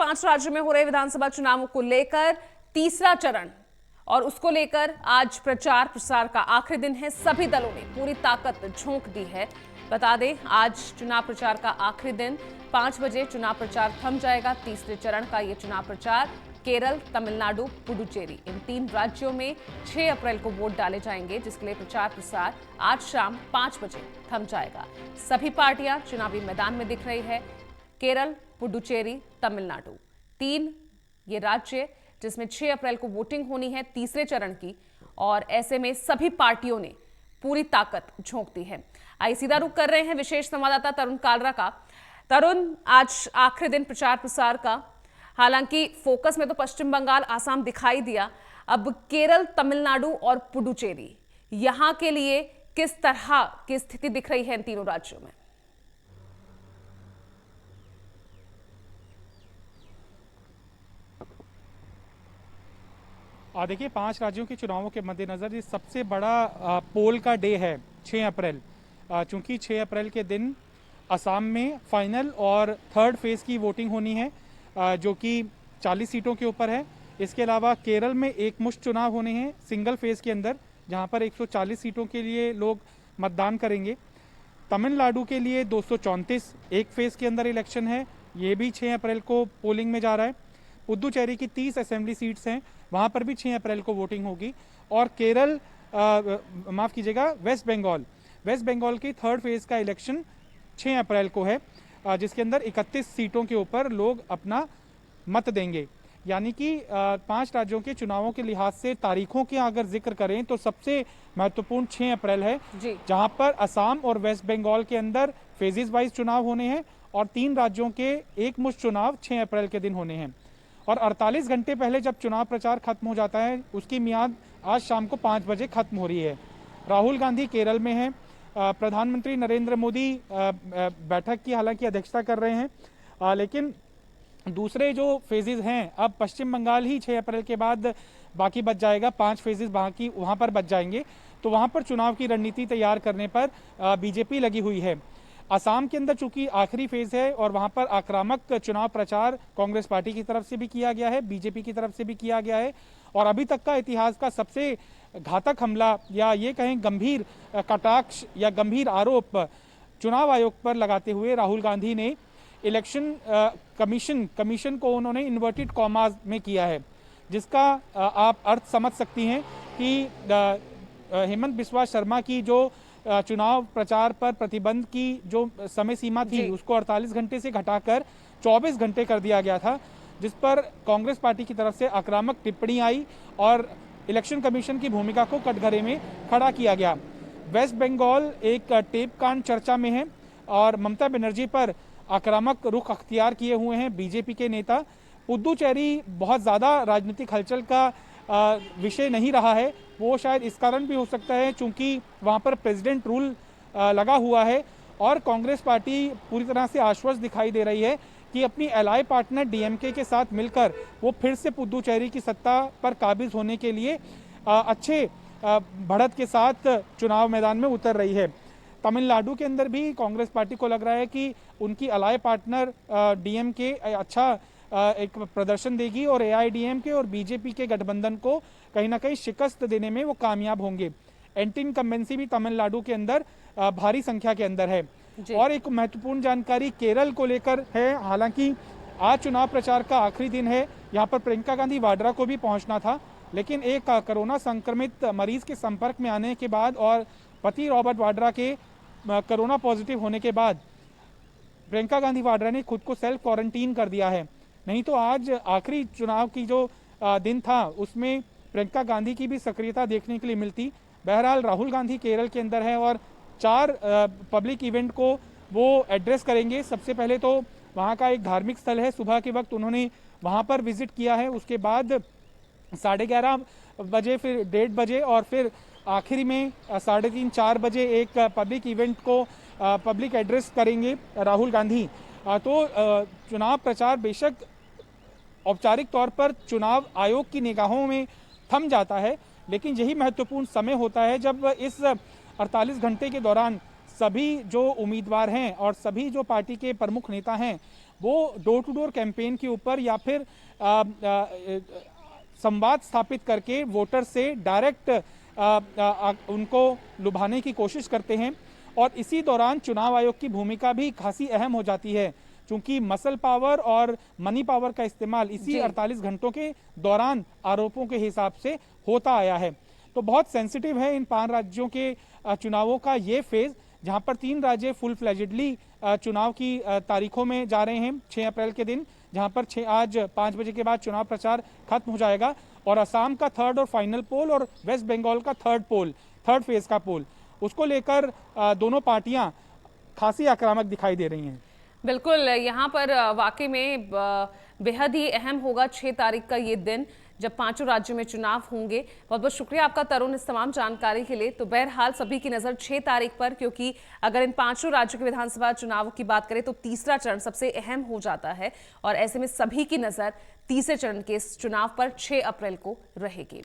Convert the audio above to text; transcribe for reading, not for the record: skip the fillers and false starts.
5 राज्यों में हो रहे विधानसभा चुनावों को लेकर तीसरा चरण और उसको लेकर आज प्रचार प्रसार का आखिरी दिन है। सभी दलों ने पूरी ताकत झोंक दी है। बता दें, आज चुनाव प्रचार का आखिरी दिन 5 बजे चुनाव प्रचार थम जाएगा। तीसरे चरण का यह चुनाव प्रचार केरल, तमिलनाडु, पुडुचेरी इन 3 राज्यों में 6 अप्रैल को वोट डाले जाएंगे, जिसके लिए प्रचार प्रसार आज शाम 5 बजे थम जाएगा। सभी पार्टियां चुनावी मैदान में दिख रही है। केरल, पुडुचेरी, तमिलनाडु 3 ये राज्य जिसमें 6 अप्रैल को वोटिंग होनी है तीसरे चरण की, और ऐसे में सभी पार्टियों ने पूरी ताकत झोंक दी है। आइए सीधा रुख कर रहे हैं विशेष संवाददाता तरुण कालरा का। तरुण, आज आखिरी दिन प्रचार प्रसार का, हालांकि फोकस में तो पश्चिम बंगाल, आसाम दिखाई दिया। अब केरल, तमिलनाडु और पुडुचेरी, यहां के लिए किस तरह की स्थिति दिख रही है इन तीनों राज्यों में? देखिए, 5 राज्यों के चुनावों के मद्देनजर ये सबसे बड़ा पोल का डे है 6 अप्रैल। चूंकि 6 अप्रैल के दिन असम में फाइनल और थर्ड फेज की वोटिंग होनी है, जो कि 40 सीटों के ऊपर है। इसके अलावा केरल में एक मुश्त चुनाव होने हैं सिंगल फेज के अंदर, जहां पर 140 सीटों के लिए लोग मतदान करेंगे। तमिलनाडु के लिए 234 एक फेज के अंदर इलेक्शन है, ये भी 6 अप्रैल को पोलिंग में जा रहा है। पुदुचेरी की 30 असेंबली सीट्स हैं, वहां पर भी 6 अप्रैल को वोटिंग होगी। और केरल, माफ कीजिएगा, वेस्ट बंगाल की थर्ड फेज का इलेक्शन 6 अप्रैल को है, जिसके अंदर 31 सीटों के ऊपर लोग अपना मत देंगे। यानी कि 5 राज्यों के चुनावों के लिहाज से तारीखों के अगर जिक्र करें तो सबसे महत्वपूर्ण 6 अप्रैल है, जहां पर असम और वेस्ट बंगाल के अंदर फेजेस वाइज चुनाव होने हैं, और 3 राज्यों के एक मुश्त चुनाव 6 अप्रैल के दिन होने हैं। और 48 घंटे पहले जब चुनाव प्रचार खत्म हो जाता है, उसकी मियाद आज शाम को 5 बजे खत्म हो रही है। राहुल गांधी केरल में हैं, प्रधानमंत्री नरेंद्र मोदी बैठक की हालांकि अध्यक्षता कर रहे हैं, लेकिन दूसरे जो फेजेस हैं, अब पश्चिम बंगाल ही 6 अप्रैल के बाद बाकी बच जाएगा, 5 फेजेस बाकी वहां पर बच जाएंगे। तो वहां पर चुनाव की रणनीति तैयार करने पर बीजेपी लगी हुई है। असम के अंदर चूंकि आखिरी फेज है और वहां पर आक्रामक चुनाव प्रचार कांग्रेस पार्टी की तरफ से भी किया गया है, बीजेपी की तरफ से भी किया गया है, और अभी तक का इतिहास का सबसे घातक हमला या ये कहें गंभीर कटाक्ष या गंभीर आरोप चुनाव आयोग पर लगाते हुए राहुल गांधी ने इलेक्शन कमीशन को उन्होंने इन्वर्टेड कॉमास में किया है, जिसका आप अर्थ समझ सकती हैं कि हेमंत बिस्वा शर्मा की जो चुनाव प्रचार पर प्रतिबंध की जो समय सीमा थी, उसको 48 घंटे से घटाकर 24 घंटे कर दिया गया था, जिस पर कांग्रेस पार्टी की तरफ से आक्रामक टिप्पणी आई और इलेक्शन कमीशन की भूमिका को कटघरे में खड़ा किया गया। वेस्ट बंगाल एक टेप कांड चर्चा में है और ममता बनर्जी पर आक्रामक रुख अख्तियार किए हुए हैं बीजेपी के नेता। पुदुचेरी बहुत ज़्यादा राजनीतिक हलचल का विषय नहीं रहा है, वो शायद इस कारण भी हो सकता है चूंकि वहां पर प्रेसिडेंट रूल लगा हुआ है, और कांग्रेस पार्टी पूरी तरह से आश्वस्त दिखाई दे रही है कि अपनी एलाई पार्टनर डीएमके के साथ मिलकर वो फिर से पुदुचेरी की सत्ता पर काबिज होने के लिए अच्छे बढ़त के साथ चुनाव मैदान में उतर रही है। तमिलनाडु के अंदर भी कांग्रेस पार्टी को लग रहा है कि उनकी एलाई पार्टनर डीएमके अच्छा एक प्रदर्शन देगी और एआईडीएमके और बीजेपी के गठबंधन को कहीं ना कहीं शिकस्त देने में वो कामयाब होंगे। एंटी इनकम्बेंसी भी तमिलनाडु के अंदर भारी संख्या के अंदर है। और एक महत्वपूर्ण जानकारी केरल को लेकर है, हालांकि आज चुनाव प्रचार का आखिरी दिन है, यहाँ पर प्रियंका गांधी वाड्रा को भी पहुंचना था, लेकिन एक कोरोना संक्रमित मरीज के संपर्क में आने के बाद और पति रॉबर्ट वाड्रा के कोरोना पॉजिटिव होने के बाद प्रियंका गांधी वाड्रा ने खुद को सेल्फ क्वारंटीन कर दिया है। नहीं तो आज आखिरी चुनाव की जो दिन था उसमें प्रियंका गांधी की भी सक्रियता देखने के लिए मिलती। बहरहाल राहुल गांधी केरल के अंदर है और 4 पब्लिक इवेंट को वो एड्रेस करेंगे। सबसे पहले तो वहाँ का एक धार्मिक स्थल है, सुबह के वक्त उन्होंने वहाँ पर विजिट किया है, उसके बाद 11:30 बजे, फिर 1:30 बजे, और फिर आखिरी में 3:30-4 बजे एक पब्लिक इवेंट को पब्लिक एड्रेस करेंगे राहुल गांधी। तो चुनाव प्रचार बेशक औपचारिक तौर पर चुनाव आयोग की निगाहों में थम जाता है, लेकिन यही महत्वपूर्ण समय होता है जब इस 48 घंटे के दौरान सभी जो उम्मीदवार हैं और सभी जो पार्टी के प्रमुख नेता हैं वो डोर टू डोर कैंपेन के ऊपर या फिर संवाद स्थापित करके वोटर से डायरेक्ट उनको लुभाने की कोशिश करते हैं। और इसी दौरान चुनाव आयोग की भूमिका भी खासी अहम हो जाती है, क्योंकि मसल पावर और मनी पावर का इस्तेमाल इसी 48 घंटों के दौरान आरोपों के हिसाब से होता आया है। तो बहुत सेंसिटिव है इन 5 राज्यों के चुनावों का ये फेज, जहां पर 3 राज्य फुल फ्लेजेडली चुनाव की तारीखों में जा रहे हैं 6 अप्रैल के दिन, जहां पर आज 5 बजे के बाद चुनाव प्रचार खत्म हो जाएगा। और असम का 3rd और फाइनल पोल और वेस्ट बंगाल का 3rd फेज का पोल, उसको लेकर दोनों पार्टियां खासी आक्रामक दिखाई दे रही हैं। बिल्कुल, यहाँ पर वाकई में बेहद ही अहम होगा 6 तारीख का ये दिन, जब 5 राज्यों में चुनाव होंगे। बहुत बहुत शुक्रिया आपका तरुण इस तमाम जानकारी के लिए। तो बहरहाल सभी की नज़र 6 तारीख पर, क्योंकि अगर इन 5 राज्यों के विधानसभा चुनाव की बात करें तो तीसरा चरण सबसे अहम हो जाता है, और ऐसे में सभी की नज़र तीसरे चरण के इस चुनाव पर 6 अप्रैल को रहेगी।